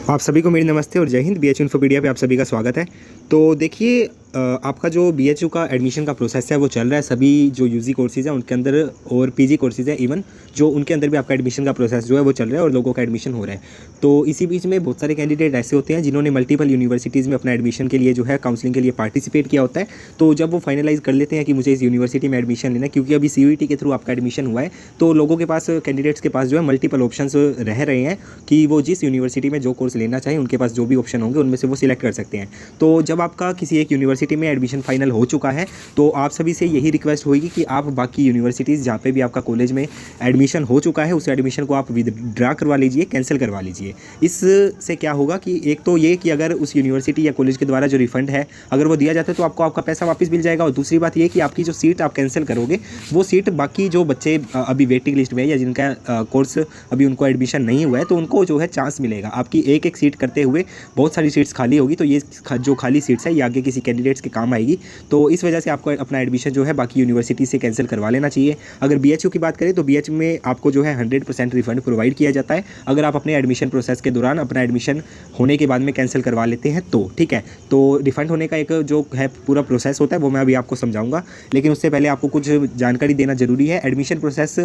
आप सभी को मेरी नमस्ते और जय हिंद। बीएचयू इन्फोपीडिया पे आप सभी का स्वागत है। तो देखिए आपका जो बीएचयू का एडमिशन का प्रोसेस है वो चल रहा है। सभी जो यूजी कोर्सेज़ हैं उनके अंदर और पीजी कोर्सेज़ हैं इवन जो उनके अंदर भी आपका एडमिशन का प्रोसेस जो है वो चल रहा है और लोगों का एडमिशन हो रहा है। तो इसी बीच में बहुत सारे कैंडिडेट ऐसे होते हैं जिन्होंने मल्टीपल यूनिवर्सिटीज़ में अपना एडमिशन के लिए जो है काउंसलिंग के लिए पार्टिसिपेट किया होता है। तो जब वो फाइनलाइज़ कर लेते हैं कि मुझे इस यूनिवर्सिटी में एडमिशन लेना है, क्योंकि अभी सीयूईटी के थ्रू आपका एडमिशन हुआ है, तो लोगों के पास, कैंडिडेट्स के पास जो है मल्टीपल ऑप्शंस रह रहे हैं कि वो जिस यूनिवर्सिटी में जो कोर्स लेना चाहें उनके पास जो भी ऑप्शन होंगे उनमें से वो सिलेक्ट कर सकते हैं। तो जब आपका किसी एक यूनिवर्सिटी में एडमिशन फाइनल हो चुका है तो आप सभी से यही रिक्वेस्ट होगी कि आप बाकी यूनिवर्सिटीज़ जहाँ पे भी आपका कॉलेज में एडमिशन हो चुका है उस एडमिशन को आप विदड्रा करवा लीजिए, कैंसिल करवा लीजिए। इससे क्या होगा कि एक तो ये कि अगर उस यूनिवर्सिटी या कॉलेज के द्वारा जो रिफंड है अगर वो दिया जाता है तो आपको आपका पैसा वापस मिल जाएगा। और दूसरी बात ये कि आपकी जो सीट आप कैंसिल करोगे वो सीट बाकी जो बच्चे अभी वेटिंग लिस्ट में है या जिनका कोर्स अभी उनको एडमिशन नहीं हुआ है तो उनको जो है चांस मिलेगा। आपकी एक एक सीट करते हुए बहुत सारी सीट्स खाली होगी, तो ये जो खाली सीट्स है ये आगे किसी कैंडिडेट्स के काम आएगी। तो इस वजह से आपको अपना एडमिशन जो है बाकी यूनिवर्सिटी से कैंसिल करवा लेना चाहिए। अगर बीएचयू की बात करें तो बीएचयू में आपको जो है 100% रिफंड प्रोवाइड किया जाता है अगर आप अपने एडमिशन प्रोसेस के दौरान अपना एडमिशन होने के बाद में कैंसिल करवा लेते हैं तो ठीक है। तो रिफंड होने का एक जो है पूरा प्रोसेस होता है वो मैं अभी आपको समझाऊंगा, लेकिन उससे पहले आपको कुछ जानकारी देना जरूरी है। एडमिशन प्रोसेस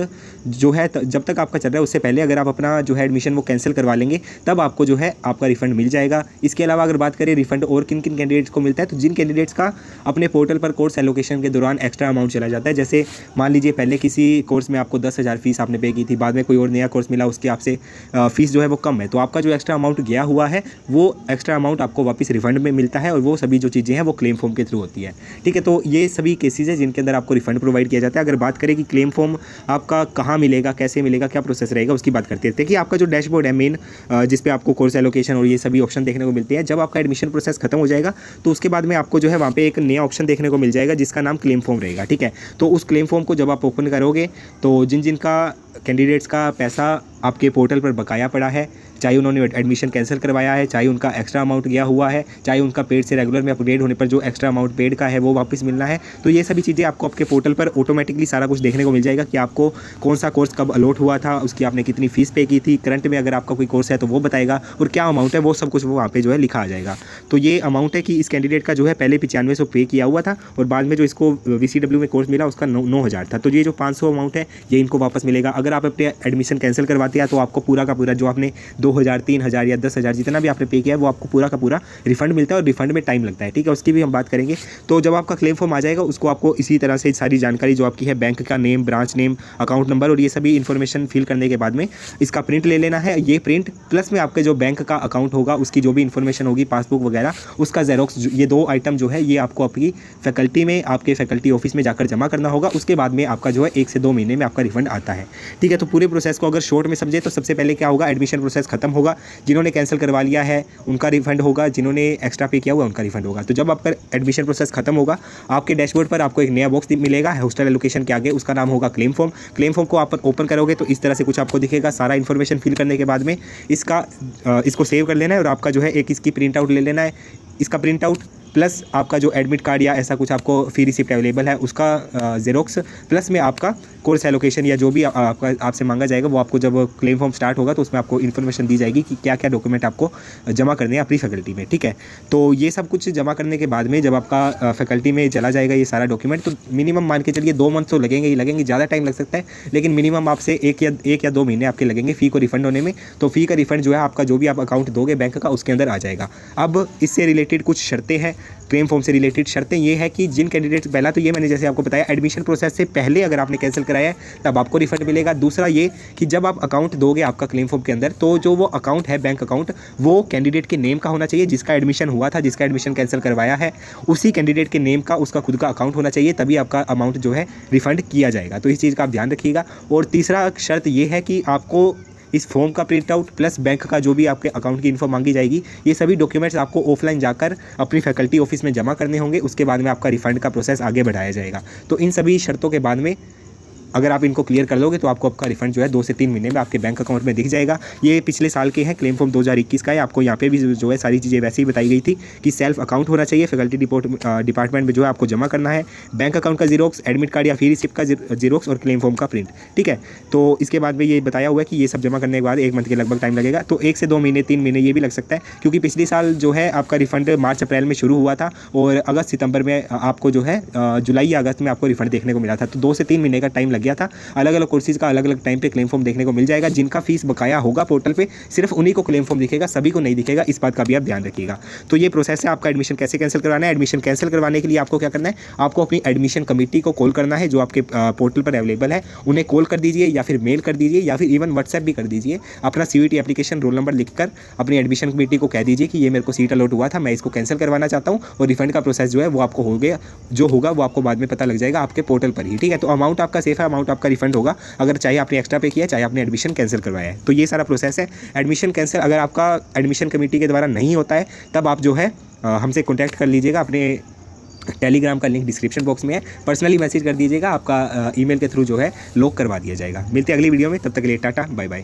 जो है जब तक आपका चल रहा है उससे पहले अगर आप अपना जो है एडमिशन वो कैंसिल करवा लेंगे तब आपको जो है आपका रिफंड मिल जाएगा। इसके अलावा अगर बात करें रिफंड और किन किन कैंडिडेट्स को मिलता है, तो जिन कैंडिडेट्स का अपने पोर्टल पर कोर्स एलोकेशन के दौरान एक्स्ट्रा अमाउंट चला जाता है, जैसे मान लीजिए पहले किसी कोर्स में आपको 10,000 फीस आपने पे की थी, बाद में कोई और नया कोर्स मिला उसकी आपसे फीस जो है वो कम है, तो आपका जो एक्स्ट्रा अमाउंट गया हुआ है वो एक्स्ट्रा अमाउंट आपको वापस रिफंड में मिलता है और वो सभी जो चीज़ें हैं वो क्लेम फॉर्म के थ्रू होती है। ठीक है, तो ये सभी केसेज है जिनके अंदर आपको रिफंड प्रोवाइड किया जाता है। अगर बात करें कि क्लेम फॉर्म आपका कहाँ मिलेगा, कैसे मिलेगा, क्या प्रोसेस रहेगा, उसकी बात करते हैं। देखिए आपका जो डैशबोर्ड है मेन जिस पे आपको कोर्स एलोकेशन और ये सभी ऑप्शन देखने को मिलते हैं, जब आपका एडमिशन प्रोसेस खत्म हो जाएगा तो उसके बाद में आपको जो है वहाँ पे एक नया ऑप्शन देखने को मिल जाएगा जिसका नाम क्लेम फॉर्म रहेगा। ठीक है, तो उस क्लेम फॉर्म को जब आप ओपन करोगे तो जिन जिन का कैंडिडेट्स का पैसा आपके पोर्टल पर बकाया पड़ा है, चाहे उन्होंने एडमिशन कैंसिल करवाया है, चाहे उनका एक्स्ट्रा अमाउंट गया हुआ है, चाहे उनका पेड से रेगुलर में अपग्रेड होने पर जो एक्स्ट्रा अमाउंट पेड का है वो वापस मिलना है, तो ये सभी चीज़ें आपको आपके पोर्टल पर ऑटोमेटिकली सारा कुछ देखने को मिल जाएगा कि आपको कौन सा कोर्स कब अलॉट हुआ था, उसकी आपने कितनी फीस पे की थी, करंट में अगर आपका कोई कोर्स है तो वो बताएगा और क्या अमाउंट है वो सब कुछ वो वहाँ पर जो है लिखा आ जाएगा। तो ये अमाउंट है कि इस कैंडिडेट का जो है पहले 9500 पे किया हुआ था और बाद में जो इसको VCW में कोर्स मिला उसका 9,000 था, तो ये जो 500 अमाउंट है ये इनको वापस मिलेगा। अगर आप अपने एडमिशन कैंसिल करवाते हैं तो आपको पूरा का पूरा जो आपने 2,000, 3,000 या 10,000 जितना भी आपने पे किया है वो आपको पूरा का पूरा रिफंड मिलता है और रिफंड में टाइम लगता है। ठीक है, उसकी भी हम बात करेंगे। तो जब आपका क्लेम फॉर्म आ जाएगा उसको आपको इसी तरह से सारी जानकारी जो आपकी है, बैंक का name, branch name, account number और ये सभी इन्फॉर्मेशन फिल करने के बाद में इसका प्रिंट ले लेना है। ये प्रिंट प्लस में आपके जो बैंक का अकाउंट होगा उसकी जो भी इन्फॉर्मेशन होगी, पासबुक वगैरह, उसका जेरोक्स, ये 2 आइटम जो है ये आपको आपकी फैकल्टी में, आपके फैकल्टी ऑफिस में जाकर जमा करना होगा। उसके बाद में आपका जो है 1 से 2 महीने में आपका रिफंड आता है। ठीक है, तो पूरे प्रोसेस को अगर शॉर्ट में समझे तो सबसे पहले क्या होगा, एडमिशन प्रोसेस खत्म होगा, जिन्होंने कैंसिल करवा लिया है उनका रिफंड होगा, जिन्होंने एक्स्ट्रा पे किया हुआ उनका रिफंड होगा। तो जब आपका एडमिशन प्रोसेस खत्म होगा आपके डैशबोर्ड पर आपको एक नया बॉक्स मिलेगा हॉस्टल एलोकेशन के आगे, उसका नाम होगा क्लेम फॉर्म। क्लेम फॉर्म को आप ओपन करोगे तो इस तरह से कुछ आपको दिखेगा। सारा इन्फॉर्मेशन फिल करने के बाद में इसको सेव कर लेना है और आपका जो है एक इसकी प्रिंट आउट ले लेना है। इसका प्रिंट आउट प्लस आपका जो एडमिट कार्ड या ऐसा कुछ आपको फी रिसिप्ट अवेलेबल है उसका जेरोक्स, प्लस में आपका कोर्स एलोकेशन या जो भी आपसे मांगा जाएगा वो आपको जब क्लेम फॉर्म स्टार्ट होगा तो उसमें आपको इन्फॉर्मेशन दी जाएगी कि क्या क्या डॉक्यूमेंट आपको जमा करने हैं अपनी फैकल्टी में। ठीक है, तो ये सब कुछ जमा करने के बाद में जब आपका फैकल्टी में चला जाएगा ये सारा डॉक्यूमेंट, तो मिनिमम मान के चलिए 2 मंथ तो लगेंगे ही लगेंगे, ज़्यादा टाइम लग सकता है लेकिन मिनिमम आपसे एक या 2 महीने आपके लगेंगे फ़ी को रिफंड होने में। तो फ़ी का रिफंड जो है आपका जो भी आप अकाउंट दोगे बैंक का उसके अंदर आ जाएगा। अब इससे रिलेटेड कुछ शर्तें हैं, क्लेम फॉर्म से रिलेटेड शर्तें ये है कि जिन कैंडिडेट्स, पहला तो ये मैंने जैसे आपको बताया एडमिशन प्रोसेस से पहले अगर आपने कैंसिल कराया है तब आपको रिफंड मिलेगा। दूसरा ये कि जब आप अकाउंट दोगे आपका क्लेम फॉर्म के अंदर तो जो वो अकाउंट है बैंक अकाउंट वो कैंडिडेट के नेम का होना चाहिए, जिसका एडमिशन हुआ था, जिसका एडमिशन कैंसिल करवाया है उसी कैंडिडेट के नेम का उसका खुद का अकाउंट होना चाहिए, तभी आपका अमाउंट जो है रिफंड किया जाएगा। तो इस चीज़ का आप ध्यान रखिएगा। और तीसरा शर्त ये है कि आपको इस फॉर्म का प्रिंट आउट प्लस बैंक का जो भी आपके अकाउंट की इन्फो मांगी जाएगी ये सभी डॉक्यूमेंट्स आपको ऑफलाइन जाकर अपनी फैकल्टी ऑफिस में जमा करने होंगे। उसके बाद में आपका रिफंड का प्रोसेस आगे बढ़ाया जाएगा। तो इन सभी शर्तों के बाद में अगर आप इनको क्लियर कर लोगे तो आपको आपका रिफंड जो है 2 से 3 महीने में आपके बैंक अकाउंट में दिख जाएगा। ये पिछले साल के हैं, क्लेम फॉर्म 2021 का है। आपको यहाँ पे भी जो है सारी चीज़ें वैसे ही बताई गई थी कि सेल्फ अकाउंट होना चाहिए, फैकल्टी डिपार्टमेंट में जो है आपको जमा करना है, बैंक अकाउंट का जीरोक्स, एडमिट कार्ड या फी रिसिप्ट का जीरोक्स और क्लेम फॉर्म का प्रिंट। ठीक है, तो इसके बाद में ये बताया हुआ है कि ये सब जमा करने के बाद 1 मंथ के लगभग टाइम लगेगा। तो 1 से 2 महीने 3 महीने ये भी लग सकता है, क्योंकि पिछले साल जो है आपका रिफंड मार्च अप्रैल में शुरू हुआ था और अगस्त सितंबर में आपको जो है जुलाई या अगस्त में आपको रिफंड देखने को मिला था। तो 2 से 3 महीने का टाइम लग गया था। अलग अलग कोर्सेज का अलग अलग टाइम पे क्लेम फॉर्म देखने को मिल जाएगा। जिनका फीस बकाया होगा पोर्टल पे सिर्फ उन्हीं को क्लेम फॉर्म दिखेगा, सभी को नहीं दिखेगा। इस बात का भी आप ध्यान रखिएगा। तो ये प्रोसेस है आपका एडमिशन कैसे कैंसिल करवाना है। एडमिशन कैंसिल करवाने के लिए आपको क्या करना है, आपको अपनी एडमिशन कमेटी को कॉल करना है जो आपके पोर्टल पर अवेलेबल है। उन्हें कॉल कर दीजिए या फिर मेल कर दीजिए या फिर इवन व्हाट्सएप भी कर दीजिए। अपना CUET एप्लीकेशन रोल नंबर लिखकर अपनी एडमिशन कमेटी को कह दीजिए कि ये मेरे को सीट अलॉट हुआ था, मैं इसको कैंसिल करवाना चाहता हूँ और रिफंड का प्रोसेस जो है वो आपको हो गया, जो होगा वो आपको बाद में पता लग जाएगा आपके पोर्टल पर ही। ठीक है, तो अमाउंट आपका सेफ है, अमाउंट आपका रिफंड होगा, अगर चाहे आपने एक्स्ट्रा पे किया, चाहे आपने एडमिशन कैंसिल करवाया है। तो ये सारा प्रोसेस है एडमिशन कैंसिल। अगर आपका एडमिशन कमेटी के द्वारा नहीं होता है तब आप जो है हमसे कॉन्टैक्ट कर लीजिएगा। अपने टेलीग्राम का लिंक डिस्क्रिप्शन बॉक्स में है, पर्सनली मैसेज कर दीजिएगा, आपका ईमेल के थ्रू जो है लॉक करवा दिया जाएगा। मिलते हैं अगली वीडियो में, तब तक के लिए टाटा बाय बाय।